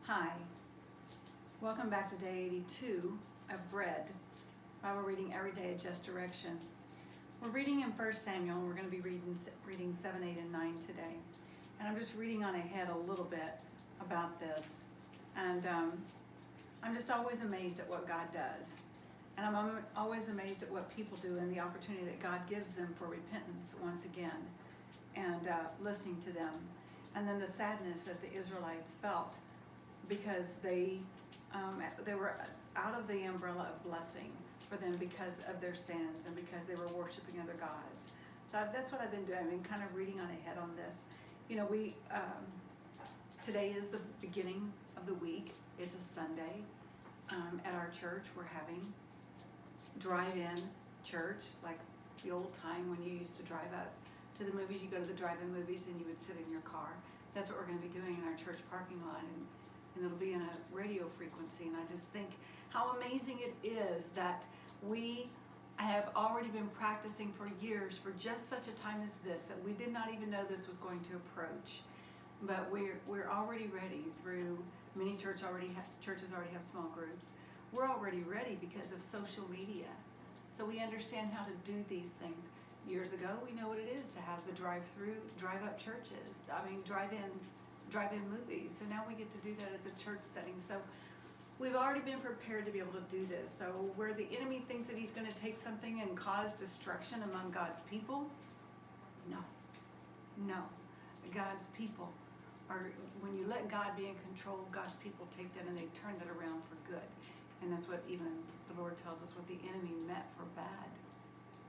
Hi, welcome back to day 82 of Bread, Bible reading every day at Just Direction. We're reading in 1 Samuel, and we're going to be reading 7, 8, and 9 today. And I'm just reading on ahead a little bit about this. And I'm just always amazed at what God does. And I'm always amazed at what people do and the opportunity that God gives them for repentance once again and listening to them. And then the sadness that the Israelites felt because they were out of the umbrella of blessing for them because of their sins and because they were worshiping other gods. So that's what I've been doing. I've been kind of reading on ahead on this. You know, today is the beginning of the week. It's a Sunday. At our church, we're having drive-in church, like the old time when you used to drive up to the movies. You go to the drive-in movies and you would sit in your car. That's what we're going to be doing in our church parking lot, and it'll be in a radio frequency. And I just think how amazing it is that we have already been practicing for years for just such a time as this, that we did not even know this was going to approach. But we're already ready through many churches already have small groups. We're already ready because of social media. So we understand how to do these things. Years ago, we know what it is to have the drive-up churches. Drive-in movies. So now we get to do that as a church setting. So we've already been prepared to be able to do this. So where the enemy thinks that he's going to take something and cause destruction among God's people, no. God's people when you let God be in control, God's people take that and they turn that around for good. And that's what even the Lord tells us, what the enemy meant for bad,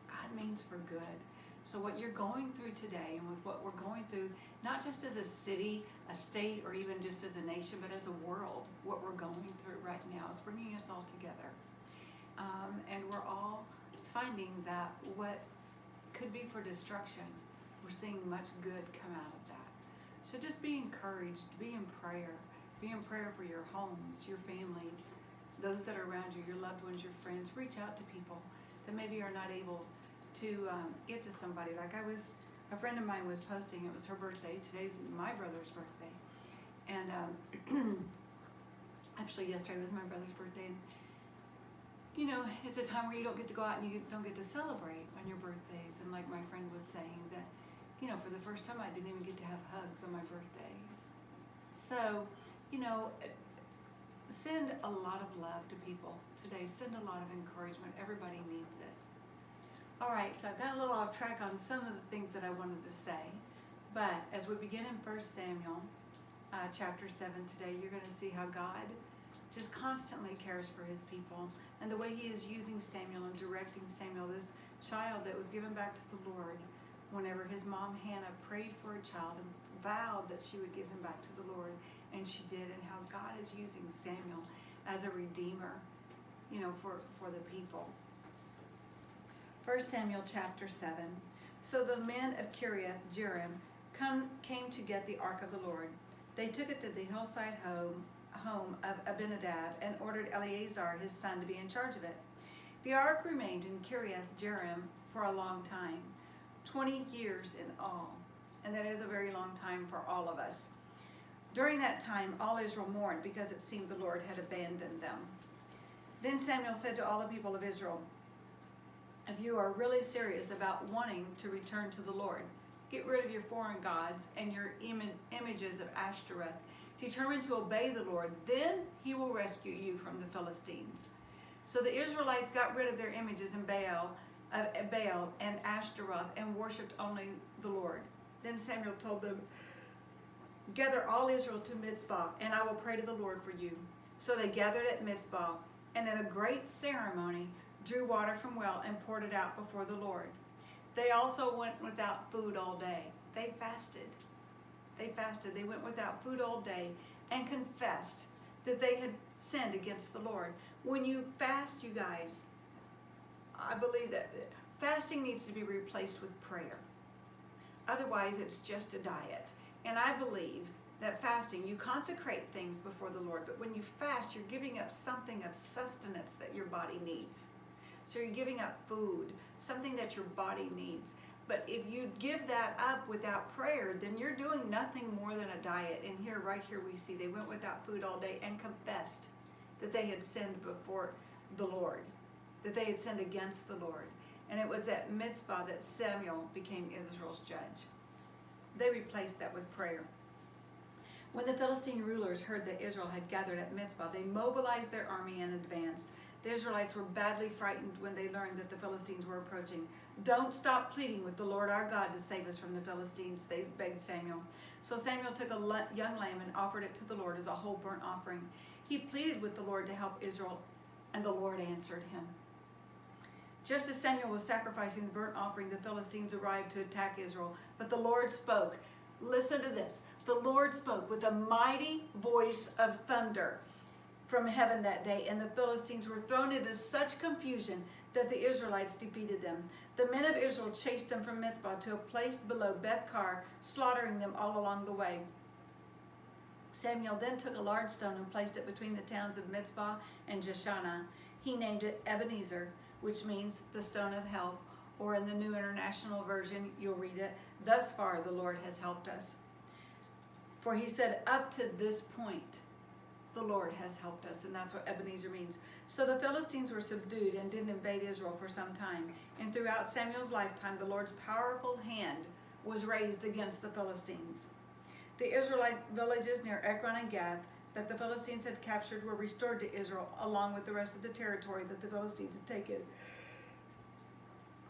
God means for good. So what you're going through today, and with what we're going through, not just as a city, a state, or even just as a nation, but as a world, what we're going through right now is bringing us all together. And we're all finding that what could be for destruction, we're seeing much good come out of that. So just be encouraged, be in prayer for your homes, your families, those that are around you, your loved ones, your friends. Reach out to people that maybe are not able to get to somebody. Like a friend of mine was posting, it was her birthday. Today's my brother's birthday. And actually yesterday was my brother's birthday. And, you know, it's a time where you don't get to go out and you don't get to celebrate on your birthdays. And like my friend was saying that, you know, for the first time I didn't even get to have hugs on my birthdays. So, you know, send a lot of love to people today. Send a lot of encouragement. Everybody needs it. All right, so I've got a little off track on some of the things that I wanted to say. But as we begin in 1 Samuel chapter 7 today, you're going to see how God just constantly cares for his people. And the way he is using Samuel and directing Samuel, this child that was given back to the Lord whenever his mom Hannah prayed for a child and vowed that she would give him back to the Lord. And she did, and how God is using Samuel as a redeemer, you know, for the people. 1 Samuel chapter 7. So the men of Kiriath Jearim came to get the ark of the Lord. They took it to the hillside home of Abinadab and ordered Eleazar his son to be in charge of it. The ark remained in Kiriath Jearim for a long time, 20 years in all, and that is a very long time for all of us. During that time, all Israel mourned because it seemed the Lord had abandoned them. Then Samuel said to all the people of Israel, if you are really serious about wanting to return to the Lord, get rid of your foreign gods and your images of Ashtoreth. Determine to obey the Lord, then he will rescue you from the Philistines. So the Israelites got rid of their images in Baal and Ashtaroth and worshipped only the Lord. Then Samuel told them, gather all Israel to Mizpah, and I will pray to the Lord for you. So they gathered at Mizpah, and in a great ceremony drew water from well and poured it out before the Lord. They also went without food all day. They fasted. They went without food all day and confessed that they had sinned against the Lord. When you fast, you guys, I believe that fasting needs to be replaced with prayer. Otherwise, it's just a diet. And I believe that fasting, you consecrate things before the Lord, but when you fast, you're giving up something of sustenance that your body needs. So you're giving up food, something that your body needs. But if you give that up without prayer, then you're doing nothing more than a diet. And here, right here, we see they went without food all day and confessed that they had sinned before the Lord, that they had sinned against the Lord. And it was at Mizpah that Samuel became Israel's judge. They replaced that with prayer. When the Philistine rulers heard that Israel had gathered at Mizpah, they mobilized their army and advanced. The Israelites were badly frightened when they learned that the Philistines were approaching. "Don't stop pleading with the Lord our God to save us from the Philistines," they begged Samuel. So Samuel took a young lamb and offered it to the Lord as a whole burnt offering. He pleaded with the Lord to help Israel, and the Lord answered him. Just as Samuel was sacrificing the burnt offering, the Philistines arrived to attack Israel. But the Lord spoke. Listen to this. The Lord spoke with a mighty voice of thunder from heaven that day, and the Philistines were thrown into such confusion that the Israelites defeated them. The men of Israel chased them from Mizpah to a place below Beth-kar, slaughtering them all along the way. Samuel then took a large stone and placed it between the towns of Mizpah and Jeshanah. He named it Ebenezer, which means the stone of help, or in the New International Version, you'll read it, "Thus far the Lord has helped us." For he said, up to this point, the Lord has helped us, and that's what Ebenezer means. So the Philistines were subdued and didn't invade Israel for some time. And throughout Samuel's lifetime, the Lord's powerful hand was raised against the Philistines. The Israelite villages near Ekron and Gath that the Philistines had captured were restored to Israel, along with the rest of the territory that the Philistines had taken.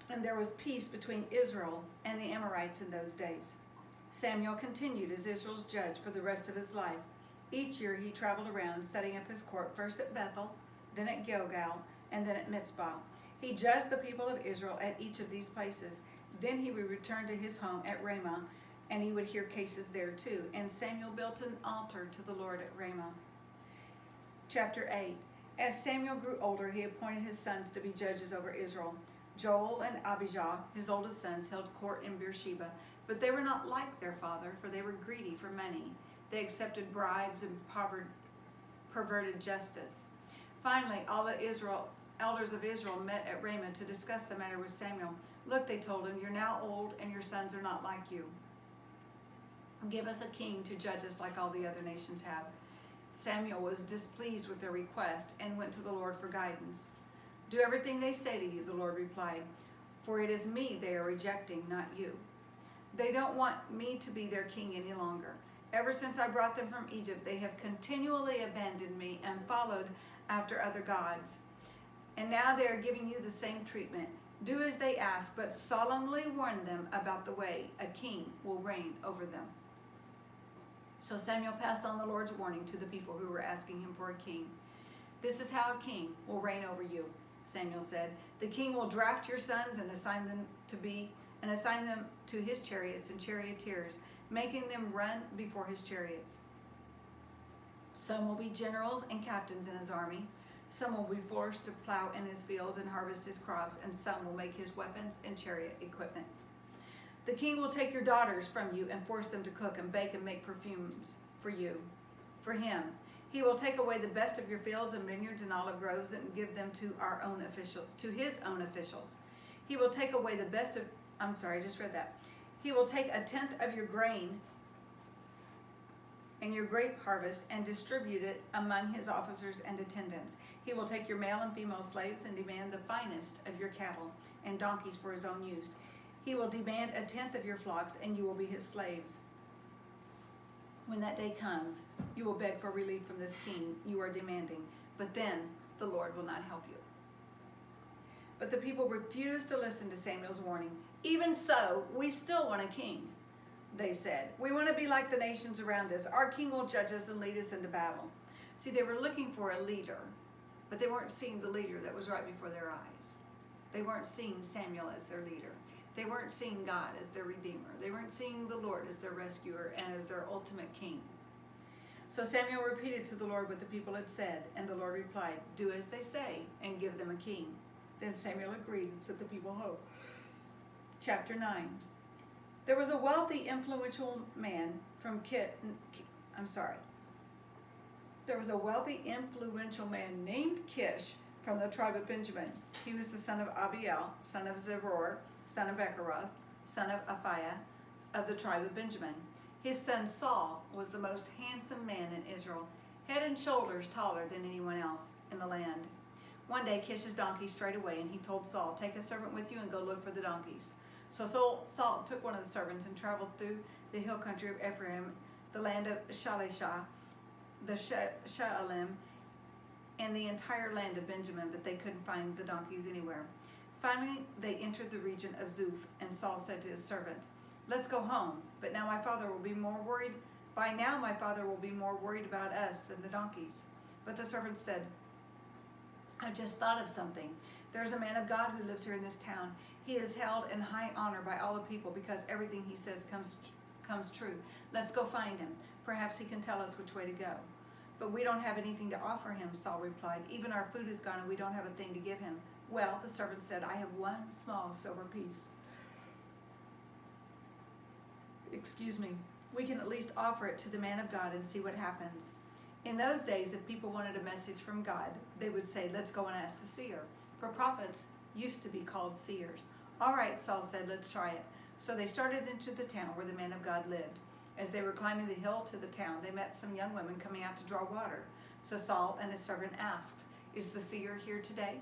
And there was peace between Israel and the Amorites in those days. Samuel continued as Israel's judge for the rest of his life. Each year he traveled around, setting up his court, first at Bethel, then at Gilgal, and then at Mizpah. He judged the people of Israel at each of these places. Then he would return to his home at Ramah, and he would hear cases there too. And Samuel built an altar to the Lord at Ramah. Chapter 8. As Samuel grew older, he appointed his sons to be judges over Israel. Joel and Abijah, his oldest sons, held court in Beersheba, but they were not like their father, for they were greedy for money. They accepted bribes and perverted justice. Finally, all the elders of Israel met at Ramah to discuss the matter with Samuel. "Look," they told him, "you're now old, and your sons are not like you. Give us a king to judge us like all the other nations have." Samuel was displeased with their request and went to the Lord for guidance. "Do everything they say to you," the Lord replied, "for it is me they are rejecting, not you. They don't want me to be their king any longer. Ever since I brought them from Egypt, they have continually abandoned me and followed after other gods. And now they are giving you the same treatment. Do as they ask, but solemnly warn them about the way a king will reign over them." So Samuel passed on the Lord's warning to the people who were asking him for a king. "This is how a king will reign over you," Samuel said. "The king will draft your sons and assign them to his chariots and charioteers, making them run before his chariots. Some will be generals and captains in his army. Some will be forced to plow in his fields and harvest his crops, and some will make his weapons and chariot equipment. The king will take your daughters from you and force them to cook and bake and make perfumes for him. He will take away the best of your fields and vineyards and olive groves and give them to his own officials. He will take away He will take a tenth of your grain and your grape harvest and distribute it among his officers and attendants. He will take your male and female slaves and demand the finest of your cattle and donkeys for his own use. He will demand a tenth of your flocks, and you will be his slaves. When that day comes, you will beg for relief from this king you are demanding, but then the Lord will not help you." But the people refused to listen to Samuel's warning. "Even so, we still want a king," they said. "We want to be like the nations around us. Our king will judge us and lead us into battle." See, they were looking for a leader, but they weren't seeing the leader that was right before their eyes. They weren't seeing Samuel as their leader. They weren't seeing God as their redeemer. They weren't seeing the Lord as their rescuer and as their ultimate king. So Samuel repeated to the Lord what the people had said, and the Lord replied, "Do as they say and give them a king." Then Samuel agreed and set the people home. Chapter 9. There was a wealthy, influential man named Kish from the tribe of Benjamin. He was the son of Abiel, son of Zeror, son of Becheroth, son of Aphiah, of the tribe of Benjamin. His son Saul was the most handsome man in Israel, head and shoulders taller than anyone else in the land. One day Kish's donkey strayed away, and he told Saul, "Take a servant with you and go look for the donkeys." So Saul took one of the servants and traveled through the hill country of Ephraim, the land of Shalishah, the Shaalim, and the entire land of Benjamin, but they couldn't find the donkeys anywhere. Finally, they entered the region of Zuph, and Saul said to his servant, "Let's go home, but now my father will be more worried. By now my father will be more worried about us than the donkeys." But the servant said, "I just thought of something. There's a man of God who lives here in this town. He is held in high honor by all the people because everything he says comes true. Let's go find him. Perhaps he can tell us which way to go." "But we don't have anything to offer him," Saul replied. "Even our food is gone and we don't have a thing to give him." "Well," the servant said, "I have one small silver piece. We can at least offer it to the man of God and see what happens." In those days, if people wanted a message from God, they would say, "Let's go and ask the seer." For prophets used to be called seers. "All right," Saul said, "let's try it." So they started into the town where the man of God lived. As they were climbing the hill to the town, they met some young women coming out to draw water. So Saul and his servant asked, "Is the seer here today?"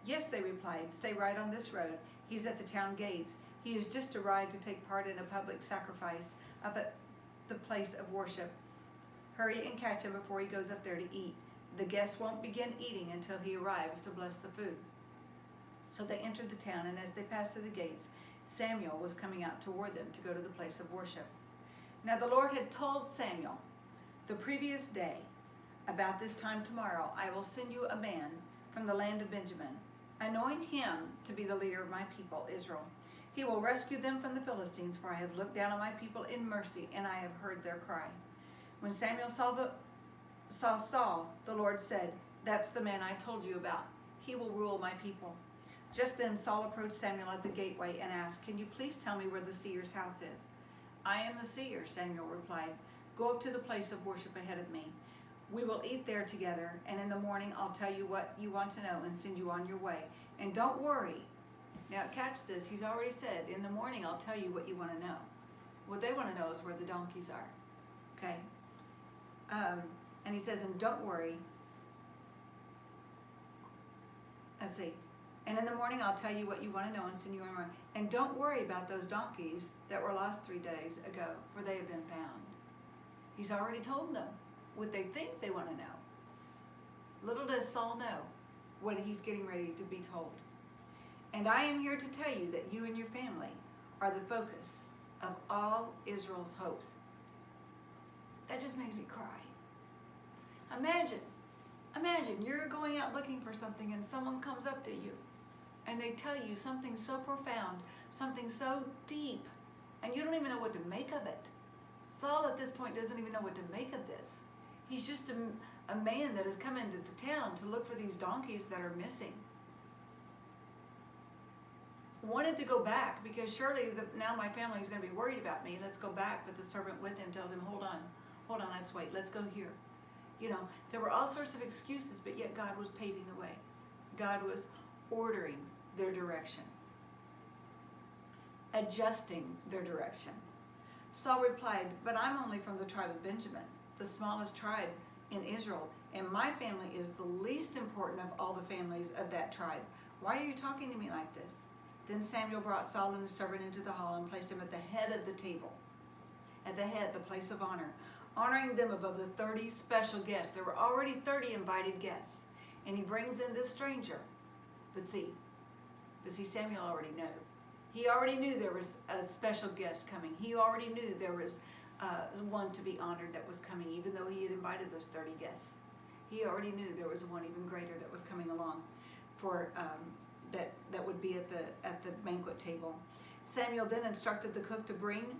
"Yes," they replied. "Stay right on this road. He's at the town gates. He has just arrived to take part in a public sacrifice up at the place of worship. Hurry and catch him before he goes up there to eat. The guests won't begin eating until he arrives to bless the food." So they entered the town, and as they passed through the gates, Samuel was coming out toward them to go to the place of worship. Now the Lord had told Samuel the previous day, "About this time tomorrow I will send you a man from the land of Benjamin. Anoint him to be the leader of my people, Israel. He will rescue them from the Philistines, for I have looked down on my people in mercy, and I have heard their cry." When Samuel saw Saul, the Lord said, "That's the man I told you about. He will rule my people." Just then Saul approached Samuel at the gateway and asked, "Can you please tell me where the seer's house is?" "I am the seer," Samuel replied. "Go up to the place of worship ahead of me. We will eat there together, and in the morning I'll tell you what you want to know and send you on your way. And don't worry." Now catch this. He's already said, "In the morning I'll tell you what you want to know." What they want to know is where the donkeys are. Okay? And he says, "And don't worry." Let's see. "And in the morning I'll tell you what you want to know and send you on your way. And don't worry about those donkeys that were lost 3 days ago, for they have been found." He's already told them what they think they want to know. Little does Saul know what he's getting ready to be told. "And I am here to tell you that you and your family are the focus of all Israel's hopes." That just makes me cry. Imagine you're going out looking for something and someone comes up to you and they tell you something so profound, something so deep, and you don't even know what to make of it. Saul at this point doesn't even know what to make of this. He's just a man that has come into the town to look for these donkeys that are missing. Wanted to go back because surely now my family is going to be worried about me. Let's go back. But the servant with him tells him, hold on, let's wait. Let's go here. You know, there were all sorts of excuses, but yet God was paving the way. God was ordering their direction, adjusting their direction. Saul replied, "But I'm only from the tribe of Benjamin, the smallest tribe in Israel, and my family is the least important of all the families of that tribe. Why are you talking to me like this?" Then Samuel brought Saul and his servant into the hall and placed him at the head of the table, at the head, the place of honor, honoring them above the 30 special guests. There were already 30 invited guests, and he brings in this stranger. But see, Samuel already knew. He already knew there was a special guest coming. He already knew there was one to be honored that was coming, even though he had invited those 30 guests. He already knew there was one even greater that was coming along for that would be at the banquet table. Samuel then instructed the cook to bring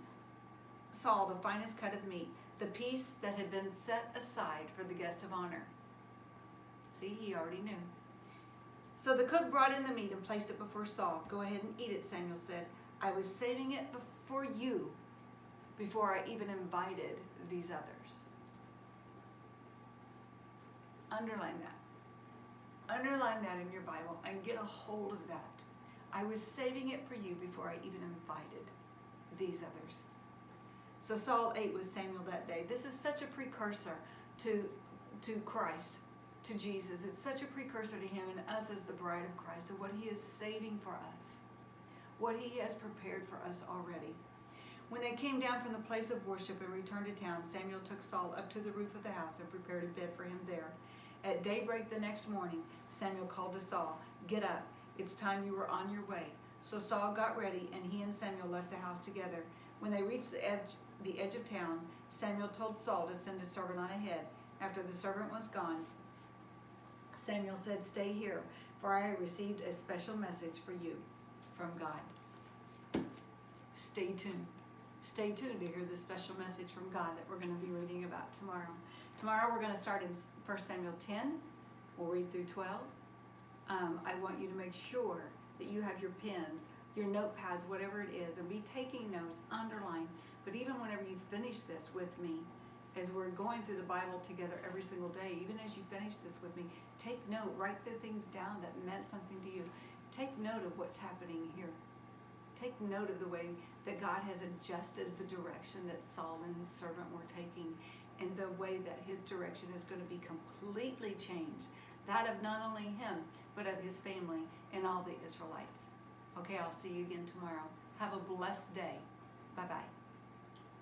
Saul the finest cut of meat, the piece that had been set aside for the guest of honor. See, he already knew. So the cook brought in the meat and placed it before Saul. "Go ahead and eat it," Samuel said. "I was saving it for you before I even invited these others." Underline that. Underline that in your Bible and get a hold of that. I was saving it for you before I even invited these others. So Saul ate with Samuel that day. This is such a precursor to Christ, to Jesus. It's such a precursor to him and us as the bride of Christ, of what he is saving for us, what he has prepared for us already. When they came down from the place of worship and returned to town, Samuel took Saul up to the roof of the house and prepared a bed for him there. At daybreak the next morning, Samuel called to Saul, "Get up, it's time you were on your way." So Saul got ready, and he and Samuel left the house together. When they reached the edge of town, Samuel told Saul to send a servant on ahead. After the servant was gone, Samuel said, "Stay here, for I have received a special message for you from God." Stay tuned. Stay tuned to hear the special message from God that we're going to be reading about tomorrow. Tomorrow we're going to start in 1 Samuel 10. We'll read through 12. I want you to make sure that you have your pens, your notepads, whatever it is, and be taking notes, underline. But even whenever you finish this with me, as we're going through the Bible together every single day, even as you finish this with me, take note, write the things down that meant something to you. Take note of what's happening here. Take note of the way that God has adjusted the direction that Saul and his servant were taking, and the way that his direction is going to be completely changed. That of not only him, but of his family and all the Israelites. Okay, I'll see you again tomorrow. Have a blessed day. Bye-bye.